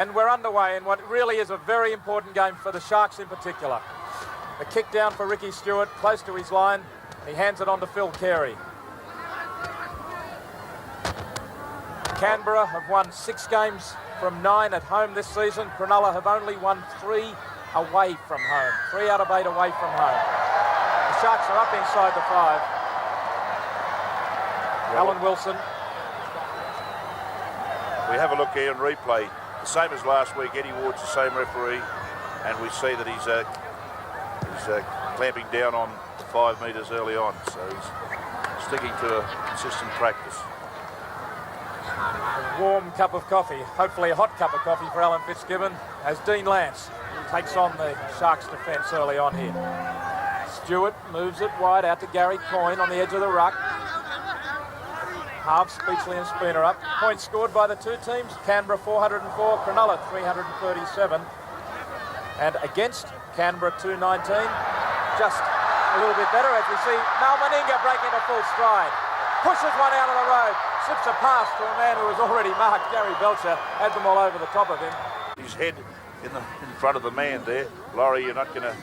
And we're underway in what really is a very important game for the Sharks in particular. The kick down for Ricky Stewart, close to his line. He hands it on to Phil Carey. Canberra have won 6 games from 9 at home this season. Cronulla have only won 3 away from home. 3 out of 8 away from home. The Sharks are up inside the 5. Alan Wilson. We have a look here and replay. The same as last week. Eddie Ward's the same referee, and we see that he's clamping down on the 5 metres early on. So he's sticking to a consistent practice. A warm cup of coffee, hopefully a hot cup of coffee for Alan Fitzgibbon, as Dean Lance takes on the Sharks defence early on here. Stewart moves it wide out to Gary Coyne on the edge of the ruck. Half Speechley and Spooner up. Points scored by the two teams. Canberra 404, Cronulla 337. And against Canberra 219, just a little bit better as we see Mal Meninga break into full stride. Pushes one out of the road, slips a pass to a man who was already marked. Gary Belcher had them all over the top of him. His head in front of the man there. Laurie, you're not going to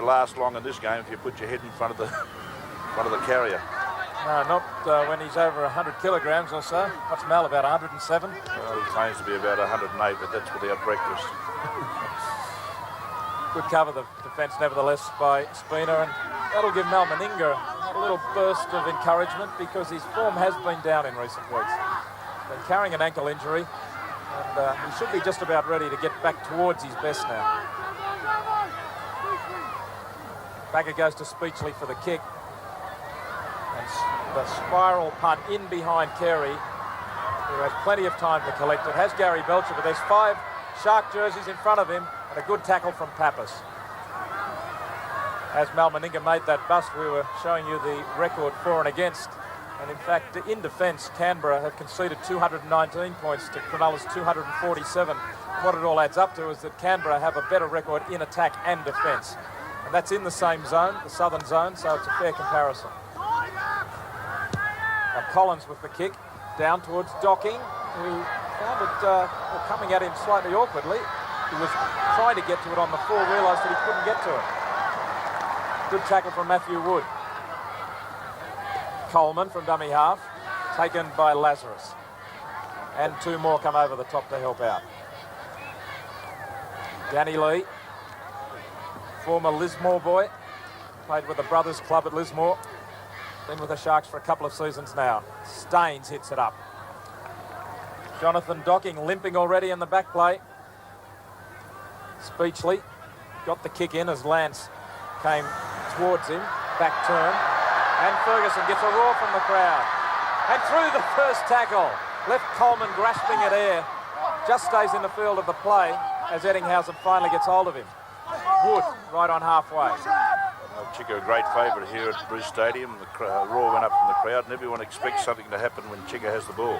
last long in this game if you put your head in front of the carrier. No, not when he's over 100 kilograms or so. What's Mal, about 107? Well, he claims to be about 108, but that's without breakfast. Good cover, the defence, nevertheless, by Spooner, and that'll give Mal Meninga a little burst of encouragement because his form has been down in recent weeks. Been carrying an ankle injury, and he should be just about ready to get back towards his best now. Back it goes to Speechley for the kick. And the spiral punt in behind Carey, who has plenty of time to collect it. Has Gary Belcher, but there's 5 Shark jerseys in front of him, and a good tackle from Pappas. As Mal Meninga made that bust, we were showing you the record for and against. And in fact, in defence, Canberra have conceded 219 points to Cronulla's 247. What it all adds up to is that Canberra have a better record in attack and defence. And that's in the same zone, the southern zone, so it's a fair comparison. Now Collins with the kick, down towards Docking, who found it coming at him slightly awkwardly. He was trying to get to it on the full, realised that he couldn't get to it. Good tackle from Matthew Wood. Coleman from dummy half, taken by Lazarus. And 2 more come over the top to help out. Danny Lee, former Lismore boy, played with the Brothers Club at Lismore. Been with the Sharks for a couple of seasons now. Staines hits it up. Jonathan Docking limping already in the back play. Speechley got the kick in as Lance came towards him. Back turn. And Ferguson gets a roar from the crowd. And through the first tackle. Left Coleman grasping at air. Just stays in the field of the play as Eddinghausen finally gets hold of him. Wood right on halfway. Chico, a great favourite here at Bruce Stadium. The roar went up from the crowd, and everyone expects something to happen when Chico has the ball.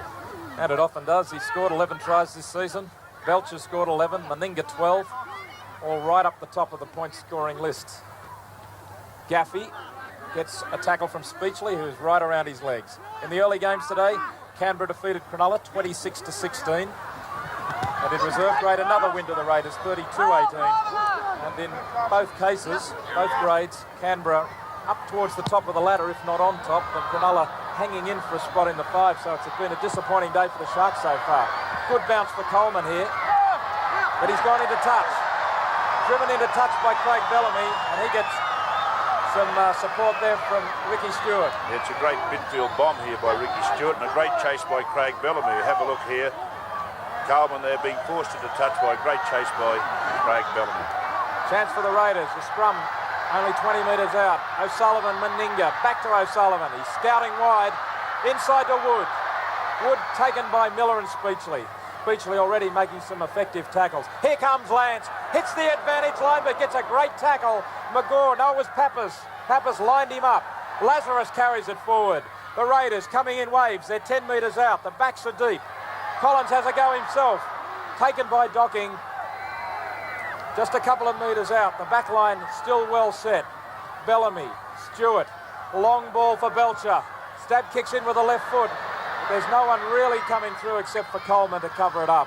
And it often does. He scored 11 tries this season. Belcher scored 11, Meninga 12, all right up the top of the point-scoring list. Gaffey gets a tackle from Speechley, who's right around his legs. In the early games today, Canberra defeated Cronulla 26-16. And in reserve grade, another win to the Raiders, 32-18. And in both cases, both grades, Canberra up towards the top of the ladder, if not on top, and Cronulla hanging in for a spot in the 5. So it's been a disappointing day for the Sharks so far. Good bounce for Coleman here, but he's gone into touch. Driven into touch by Craig Bellamy, and he gets some support there from Ricky Stewart. It's a great midfield bomb here by Ricky Stewart, and a great chase by Craig Bellamy. Have a look here. Coleman there being forced into touch by a great chase by Craig Bellamy. Chance for the Raiders. The scrum only 20 metres out. O'Sullivan, Meninga, back to O'Sullivan. He's scouting wide, inside to Wood. Wood taken by Miller and Speechley. Speechley already making some effective tackles. Here comes Lance, hits the advantage line but gets a great tackle. McGaw, no, it was Pappas. Pappas lined him up. Lazarus carries it forward. The Raiders coming in waves. They're 10 metres out. The backs are deep. Collins has a go himself. Taken by Docking. Just a couple of metres out. The back line still well set. Bellamy, Stewart, long ball for Belcher. Stab kicks in with the left foot. There's no one really coming through except for Coleman to cover it up.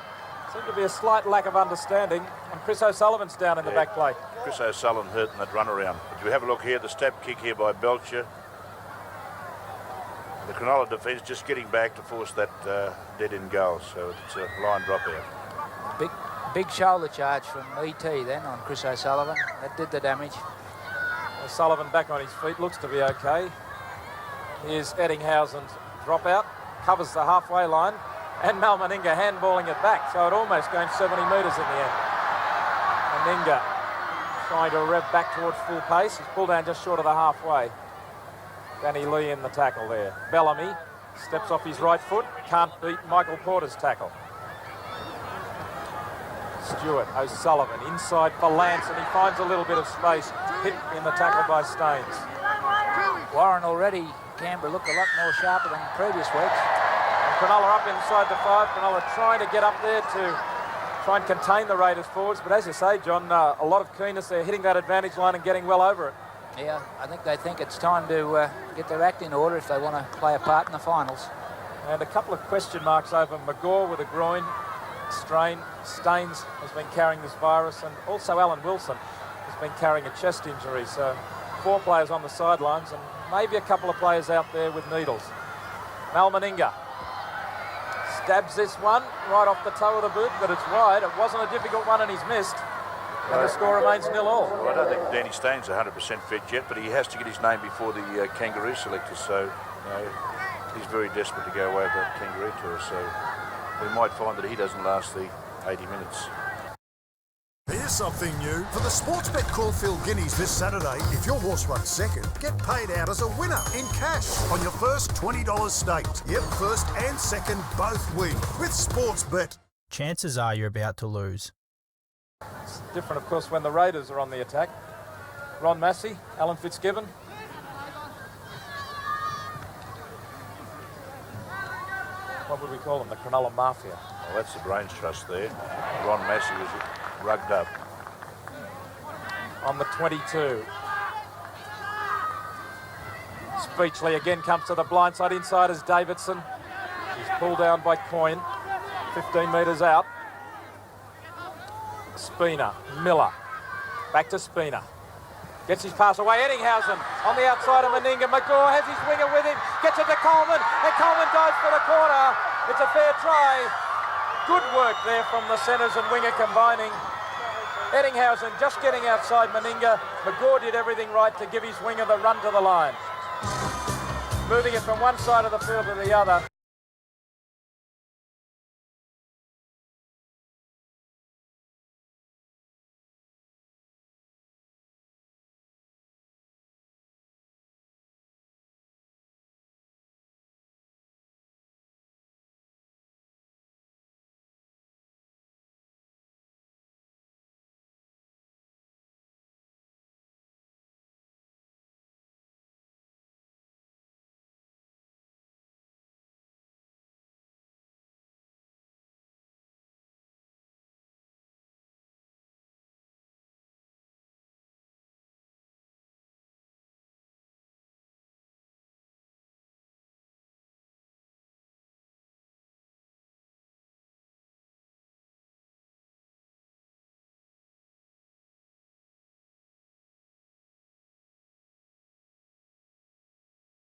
Seemed to be a slight lack of understanding, and Chris O'Sullivan's down in the back plate. Chris O'Sullivan hurt in that run around. But you have a look here, the stab kick here by Belcher. The Cronulla defence just getting back to force that dead-end goal, so it's a line dropout. Big shoulder charge from ET then on Chris O'Sullivan. That did the damage. O'Sullivan back on his feet, looks to be okay. Here's Eddinghausen's dropout, covers the halfway line, and Mal Meninga handballing it back, so it almost going 70 metres in the end. Meninga trying to rev back towards full pace. He's pulled down just short of the halfway. Danny Lee in the tackle there. Bellamy steps off his right foot, can't beat Michael Porter's tackle. Stewart, O'Sullivan inside for Lance, and he finds a little bit of space. Hit in the tackle by Staines. Warren already, Canberra looked a lot more sharper than previous weeks. And Cronulla up inside the 5. Cronulla trying to get up there to try and contain the Raiders forwards. But as you say, John, a lot of keenness there, hitting that advantage line and getting well over it. Yeah, I think they think it's time to get their act in order if they want to play a part in the finals. And a couple of question marks over McGaw with a groin strain. Staines has been carrying this virus, and also Alan Wilson has been carrying a chest injury. So 4 players on the sidelines and maybe a couple of players out there with needles. Mal Meninga stabs this one right off the toe of the boot, but it's wide. It wasn't a difficult one and he's missed. And the score remains 0-0. Well, I don't think Danny Staines 100% fit yet, but he has to get his name before the Kangaroo selectors, so he's very desperate to go away with that Kangaroo tour, so we might find that he doesn't last the 80 minutes. Here's something new. For the Sportsbet Caulfield Guineas this Saturday, if your horse runs second, get paid out as a winner in cash on your first $20 staked. Yep, first and second both win with Sportsbet. Chances are you're about to lose. It's different, of course, when the Raiders are on the attack. Ron Massey, Alan Fitzgibbon. What would we call them? The Cronulla Mafia. Well, that's the brains trust there. Ron Massey was rugged up. On the 22. Speechley again comes to the blind side. Inside is Davidson. He's pulled down by Coyne. 15 metres out. Spina, Miller, back to Spina. Gets his pass away, Eddinghausen on the outside of Meninga. McGaw has his winger with him, gets it to Coleman, and Coleman dives for the corner. It's a fair try. Good work there from the centres and winger combining. Eddinghausen just getting outside Meninga. McGaw did everything right to give his winger the run to the line. Moving it from one side of the field to the other.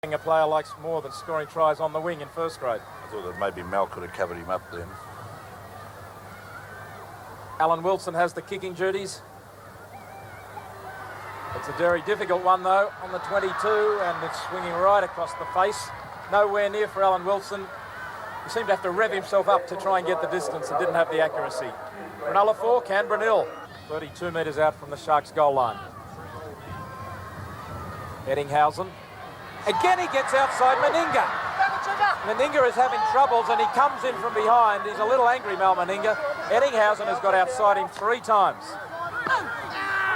A player likes more than scoring tries on the wing in first grade. I thought that maybe Mal could have covered him up then. Alan Wilson has the kicking duties. It's a very difficult one though on the 22, and it's swinging right across the face. Nowhere near for Alan Wilson. He seemed to have to rev himself up to try and get the distance and didn't have the accuracy. Cronulla 4, Canberra 0. 32 metres out from the Sharks' goal line. Eddinghausen. Again he gets outside Meninga. Meninga is having troubles and he comes in from behind. He's a little angry, Mal Meninga. Eddinghausen has got outside him 3 times.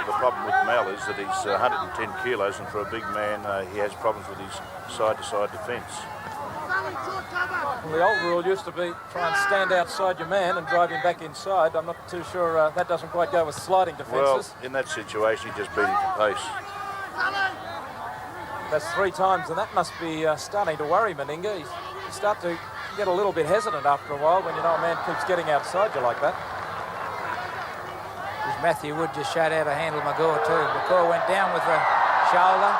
The problem with Mal is that he's 110 kilos, and for a big man he has problems with his side-to-side defence. Well, the old rule used to be try and stand outside your man and drive him back inside. I'm not too sure that doesn't quite go with sliding defences. Well, in that situation he just beat him to pace. That's 3 times, and that must be starting to worry Meninga. He's start to get a little bit hesitant after a while when you know a man keeps getting outside you like that. Matthew Wood just showed how to handle McGaw too. McGaw went down with the shoulder.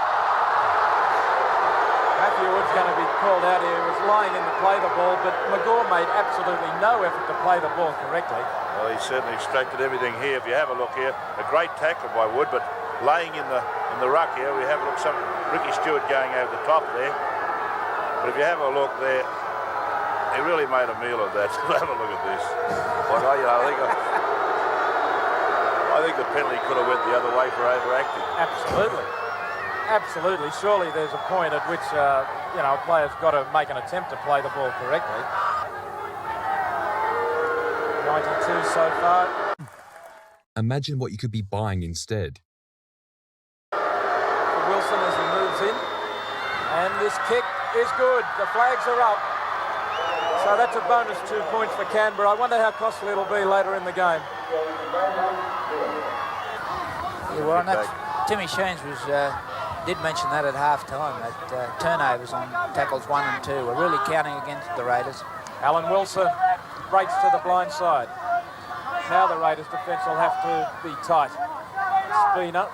Matthew Wood's going to be called out here. He was lying in to play the ball, but McGaw made absolutely no effort to play the ball correctly. Well, he certainly extracted everything here. If you have a look here, a great tackle by Wood, but laying in the ruck here, we have a look. Ricky Stewart going over the top there. But if you have a look there, he really made a meal of that. Have a look at this. Like, I think the penalty could have went the other way for overacting. Absolutely. Absolutely. Surely there's a point at which, a player's got to make an attempt to play the ball correctly. 92 so far. Imagine what you could be buying instead. For Wilson as he moves in. And this kick is good. The flags are up. So that's a bonus 2 points for Canberra. I wonder how costly it'll be later in the game. Yeah, well, Timmy Sheens did mention that at half-time, that turnovers on tackles 1 and 2 are really counting against the Raiders. Alan Wilson breaks to the blind side. Now the Raiders' defence will have to be tight. Spina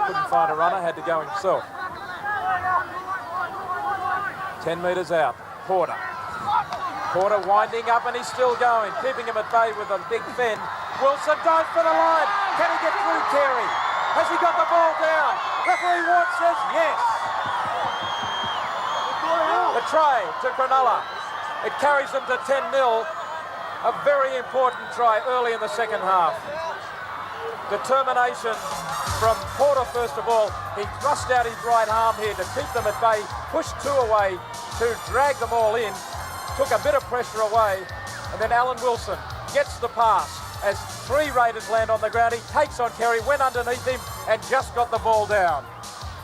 couldn't find a runner, had to go himself. 10 metres out. Porter winding up and he's still going, keeping him at bay with a big fend. Wilson dives for the line. Can he get through Carey? Has he got the ball down? Referee Ward says yes. The try to Cronulla. It carries them to 10-0. A very important try early in the second half. Determination from Porter first of all. He thrust out his right arm here to keep them at bay, pushed 2 away to drag them all in, took a bit of pressure away, and then Alan Wilson gets the pass as 3 Raiders land on the ground. He takes on Carey, went underneath him and just got the ball down.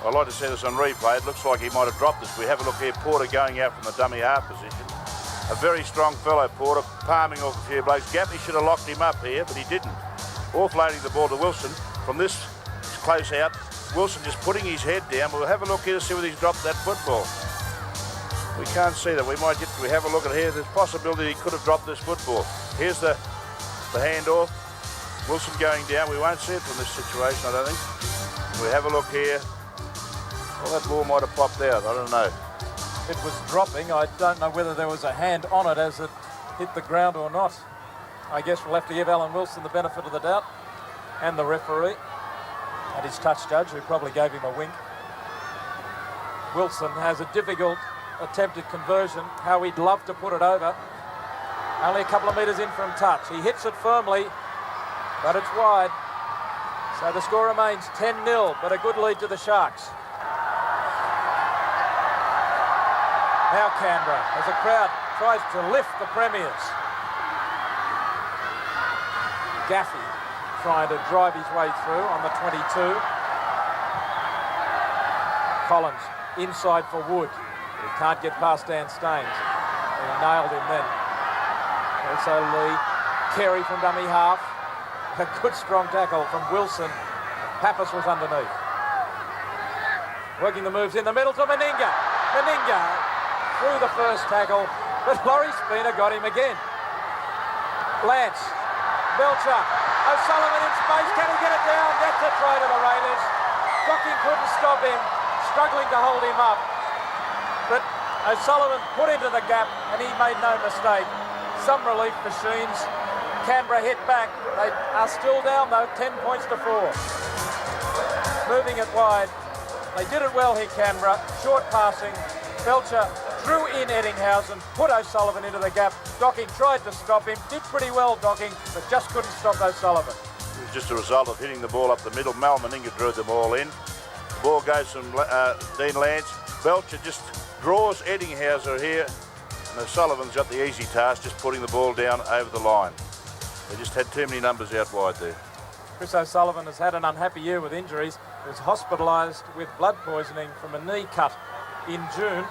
I'd like to see this on replay. It looks like he might have dropped this. We have a look here, Porter going out from the dummy half position. A very strong fellow, Porter, palming off a few blokes. Gaffney should have locked him up here, but he didn't. Offloading the ball to Wilson from this close out. Wilson just putting his head down. We'll have a look here to see whether he's dropped that football. We can't see that. We have a look at here. There's a possibility he could have dropped this football. Here's the handoff. Wilson going down. We won't see it from this situation, I don't think. We have a look here. Well, that ball might have popped out. I don't know. It was dropping. I don't know whether there was a hand on it as it hit the ground or not. I guess we'll have to give Alan Wilson the benefit of the doubt, and the referee and his touch judge, who probably gave him a wink. Wilson has a difficult attempted conversion. How he'd love to put it over. Only a couple of metres in from touch. He hits it firmly, but it's wide. So the score remains 10-0, but a good lead to the Sharks. Now Canberra, as the crowd tries to lift the Premiers. Gaffey trying to drive his way through on the 22. Collins inside for Wood. He can't get past Dan Staines. He nailed him then. Also Lee. Carey from dummy half. A good strong tackle from Wilson. Pappas was underneath. Working the moves in the middle to Meninga. Meninga through the first tackle, but Laurie Spina got him again. Lance, Belcher, O'Sullivan in space. Can he get it down? That's a try to the Raiders. Docking couldn't stop him, struggling to hold him up. But O'Sullivan put into the gap and he made no mistake. Some relief for Sheens. Canberra hit back. They are still down though, 10 points to 4. Moving it wide. They did it well here, Canberra. Short passing. Belcher drew in Eddinghausen, put O'Sullivan into the gap. Docking tried to stop him, did pretty well Docking, but just couldn't stop O'Sullivan. It was just a result of hitting the ball up the middle. Mal Meninga drew them all in. The ball goes from Dean Lance. Belcher just draws Eddinghausen here, and O'Sullivan's got the easy task, just putting the ball down over the line. They just had too many numbers out wide there. Chris O'Sullivan has had an unhappy year with injuries. He was hospitalised with blood poisoning from a knee cut in June,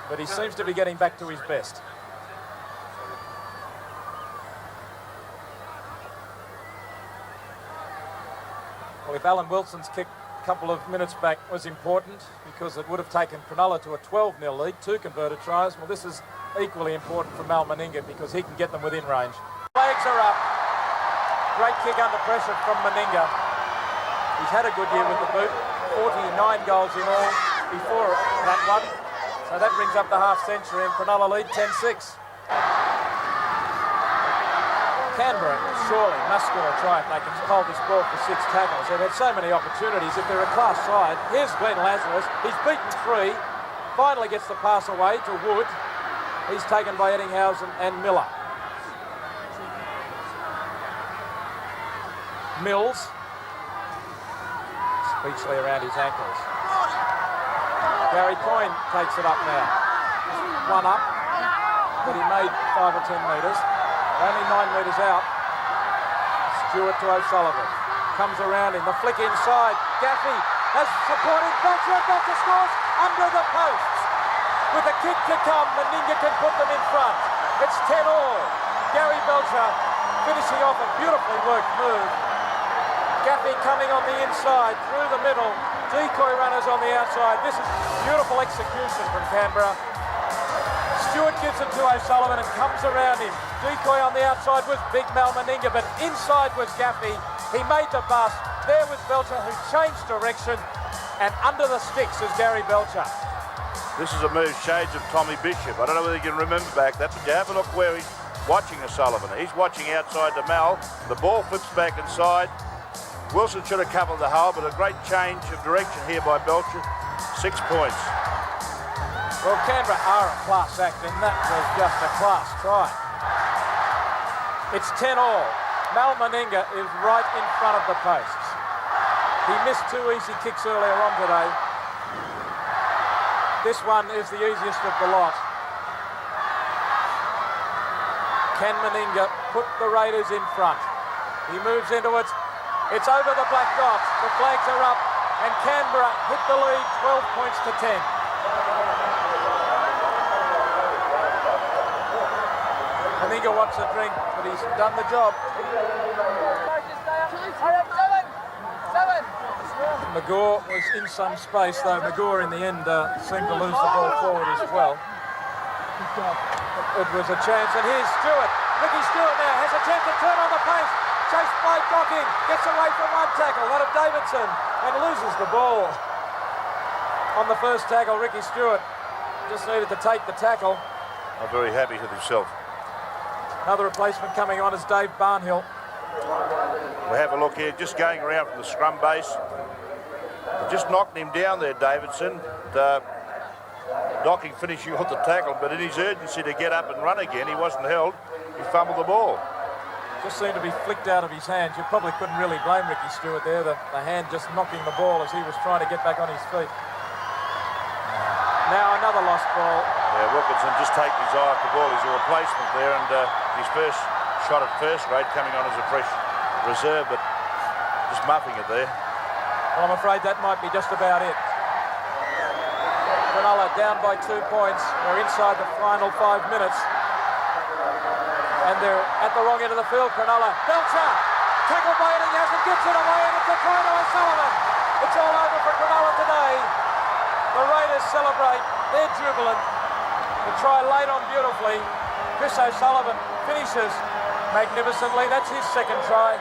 but he seems to be getting back to his best. Well, if Alan Wilson's kick a couple of minutes back was important because it would have taken Cronulla to a 12-0 lead, 2 converted tries. Well, this is equally important for Mal Meninga because he can get them within range. Flags are up. Great kick under pressure from Meninga. He's had a good year with the boot. 49 goals in all before that one. So that brings up the half century and Cronulla lead 10-6. Canberra surely must score a try if they can hold this ball for 6 tackles. They've had so many opportunities. If they're a class side, here's Glenn Lazarus. He's beaten 3. Finally gets the pass away to Wood. He's taken by Eddinghausen and Miller. Mills. Speechlessly around his ankles. Gary Coyne takes it up now. One up, but he made 5 or 10 metres. Only 9 metres out. Stewart to O'Sullivan. Comes around him. The flick inside. Gaffey has supported Belcher. Belcher scores under the posts. With a kick to come, Meninga can put them in front. It's 10-all. Gary Belcher finishing off a beautifully worked move. Gaffey coming on the inside, through the middle. Decoy runners on the outside. This is beautiful execution from Canberra. Stewart gives it to O'Sullivan and comes around him. Decoy on the outside was big Mal Meninga, but inside was Gaffey. He made the bust. There was Belcher, who changed direction, and under the sticks is Gary Belcher. This is a move shades of Tommy Bishop. I don't know whether you can remember back that, but you have a look where he's watching O'Sullivan. He's watching outside to Mal. The ball flips back inside. Wilson should have covered the hole, but a great change of direction here by Belcher. 6 points. Well, Canberra are a class act, and that was just a class try. It's 10-all. Mal Meninga is right in front of the posts. He missed 2 easy kicks earlier on today. This one is the easiest of the lot. Can Meninga put the Raiders in front? He moves into it. It's over the black dot. The flags are up, and Canberra hit the lead 12 points to 10. Meninga wants a drink, but he's done the job. Magore was in some space, though Magore in the end seemed to lose the ball forward as well. It was a chance, and here's Stewart. Ricky Stewart now has a chance to turn on the pace. Chased by Docking, gets away from one tackle, that of Davidson, and loses the ball. On the first tackle, Ricky Stewart just needed to take the tackle. I'm very happy with himself. Another replacement coming on is Dave Barnhill. We'll have a look here, just going around from the scrum base. Just knocked him down there, Davidson. Docking finishing off the tackle, but in his urgency to get up and run again, he wasn't held. He fumbled the ball. Just seemed to be flicked out of his hands. You probably couldn't really blame Ricky Stewart there, the hand just knocking the ball as he was trying to get back on his feet. Now another lost ball. Yeah, Wilkinson just taking his eye off the ball. He's a replacement there, and his first shot at first grade coming on as a fresh reserve, but just muffing it there. Well, I'm afraid that might be just about it. Cronulla down by 2 points. They're inside the final 5 minutes. And they're at the wrong end of the field, Cronulla. Belcher, tackled by Eddinghausen, gets it away, and it's a try to O'Sullivan. It's all over for Cronulla today. The Raiders celebrate. They're jubilant. The try laid on beautifully. Chris O'Sullivan finishes magnificently. That's his second try.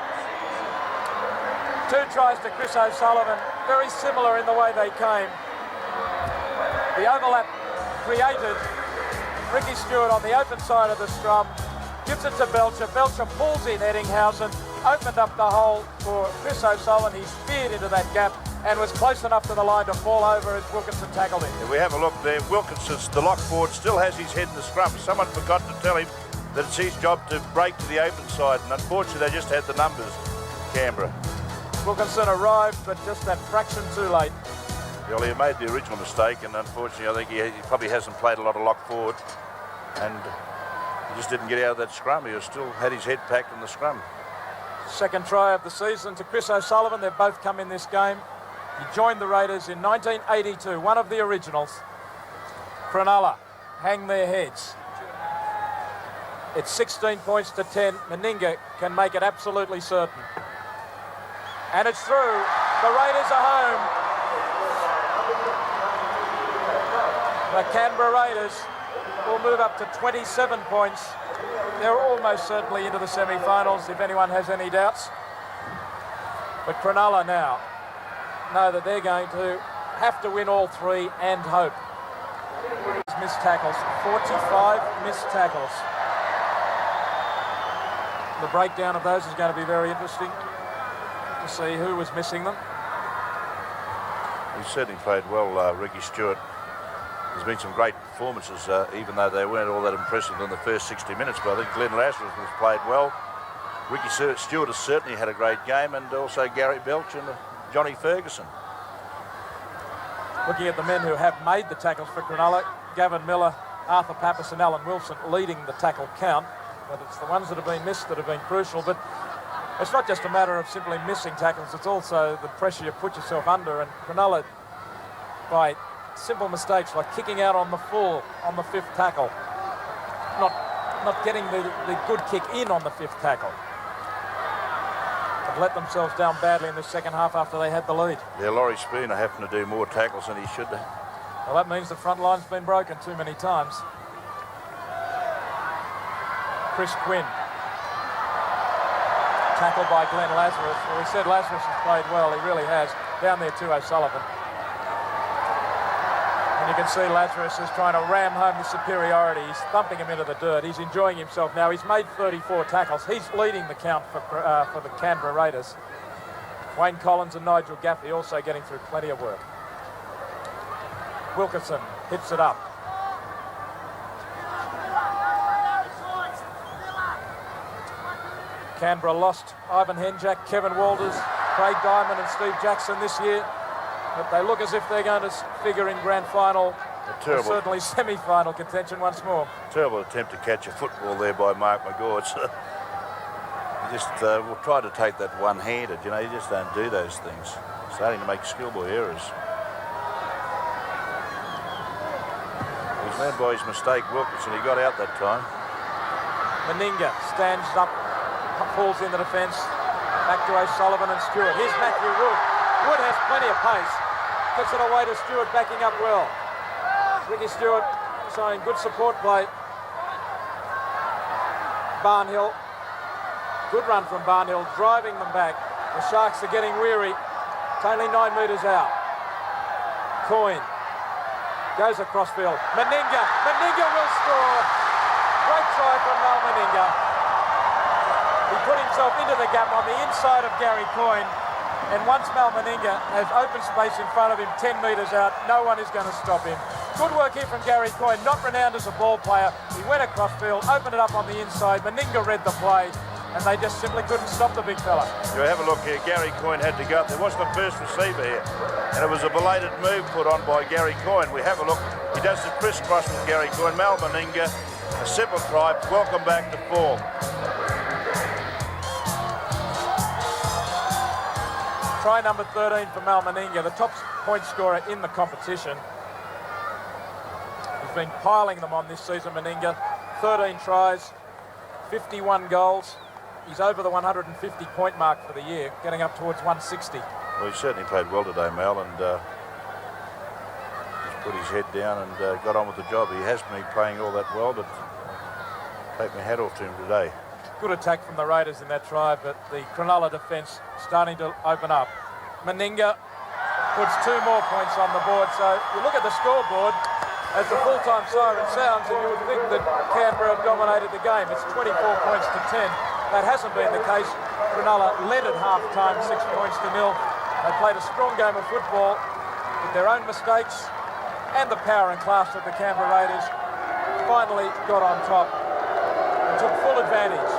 2 tries to Chris O'Sullivan, very similar in the way they came. The overlap created. Ricky Stewart on the open side of the scrum, gives it to Belcher. Belcher pulls in Eddinghausen, opened up the hole for Chris O'Sullivan. He speared into that gap and was close enough to the line to fall over as Wilkinson tackled him. If we have a look there, Wilkinson, the lock forward, still has his head in the scrum. Someone forgot to tell him that it's his job to break to the open side, and unfortunately they just had the numbers, Canberra. Wilkinson arrived, but just that fraction too late. Well, he made the original mistake, and unfortunately I think he probably hasn't played a lot of lock forward, and he just didn't get out of that scrum. He still had his head packed in the scrum. Second try of the season to Chris O'Sullivan. They've both come in this game. He joined the Raiders in 1982, one of the originals. Cronulla hang their heads. It's 16 points to 10. Meninga can make it absolutely certain. And it's through. The Raiders are home. The Canberra Raiders will move up to 27 points. They're almost certainly into the semi-finals, if anyone has any doubts. But Cronulla now know that they're going to have to win all three and hope. Missed tackles, 45 missed tackles. The breakdown of those is going to be very interesting to see who was missing them. He certainly played well, Ricky Stewart. There's been some great performances, even though they weren't all that impressive in the first 60 minutes, but I think Glenn Lazarus has played well. Ricky Stewart has certainly had a great game, and also Gary Belch and Johnny Ferguson. Looking at the men who have made the tackles for Cronulla, Gavin Miller, Arthur Pappas and Alan Wilson leading the tackle count, but it's the ones that have been missed that have been crucial. But it's not just a matter of simply missing tackles, it's also the pressure you put yourself under, and Cronulla, by simple mistakes like kicking out on the full on the fifth tackle, not getting the good kick in on the fifth tackle, have let themselves down badly in the second half after they had the lead. Yeah, Laurie Spooner having to do more tackles than he should have. Well, that means the front line's been broken too many times. Chris Quinn. Tackled by Glenn Lazarus. Well, we said Lazarus has played well. He really has. Down there to O'Sullivan. And you can see Lazarus is trying to ram home the superiority. He's thumping him into the dirt. He's enjoying himself now. He's made 34 tackles. He's leading the count for the Canberra Raiders. Wayne Collins and Nigel Gaffey also getting through plenty of work. Wilkinson hits it up. Canberra lost Ivan Henjak, Kevin Walters, Craig Diamond and Steve Jackson this year. But they look as if they're going to figure in grand final, or certainly semi-final contention once more. Terrible attempt to catch a football there by Mark McGaw. He just will try to take that one-handed. You know, you just don't do those things. Starting to make schoolboy errors. He's led by his mistake, Wilkinson. He got out that time. Meninga stands up, falls in the defence. Back to O'Sullivan and Stewart. Here's Matthew Wood. Wood has plenty of pace. Gets it away to Stewart, backing up well. Ricky Stewart showing good support play. Barnhill. Good run from Barnhill, driving them back. The Sharks are getting weary. It's only 9 metres out. Coyne goes across field. Meninga. Meninga will score. Great try from Mal Meninga. He put himself into the gap on the inside of Gary Coyne. And once Mal Meninga has open space in front of him, 10 metres out, no one is going to stop him. Good work here from Gary Coyne, not renowned as a ball player. He went across field, opened it up on the inside. Meninga read the play, and they just simply couldn't stop the big fella. You have a look here. Gary Coyne had to go up. There wasn't a first receiver here. And it was a belated move put on by Gary Coyne. We have a look. He does the crisscross with Gary Coyne. Mal Meninga, a simple try. Welcome back to form. Try number 13 for Mal Meninga, the top point scorer in the competition. He's been piling them on this season, Meninga. 13 tries, 51 goals. He's over the 150-point mark for the year, getting up towards 160. Well, he certainly played well today, Mal, and just put his head down and got on with the job. He has been playing all that well, but take my hat off to him today. Good attack from the Raiders in that try, but the Cronulla defence starting to open up. Meninga puts 2 more points on the board. So you look at the scoreboard as the full-time siren sounds, and you would think that Canberra have dominated the game. It's 24 points to 10. That hasn't been the case. Cronulla led at half-time, 6 points to 0. They played a strong game of football with their own mistakes and the power and class of the Canberra Raiders. Finally got on top and took full advantage.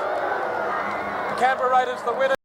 Canberra Raiders the winners.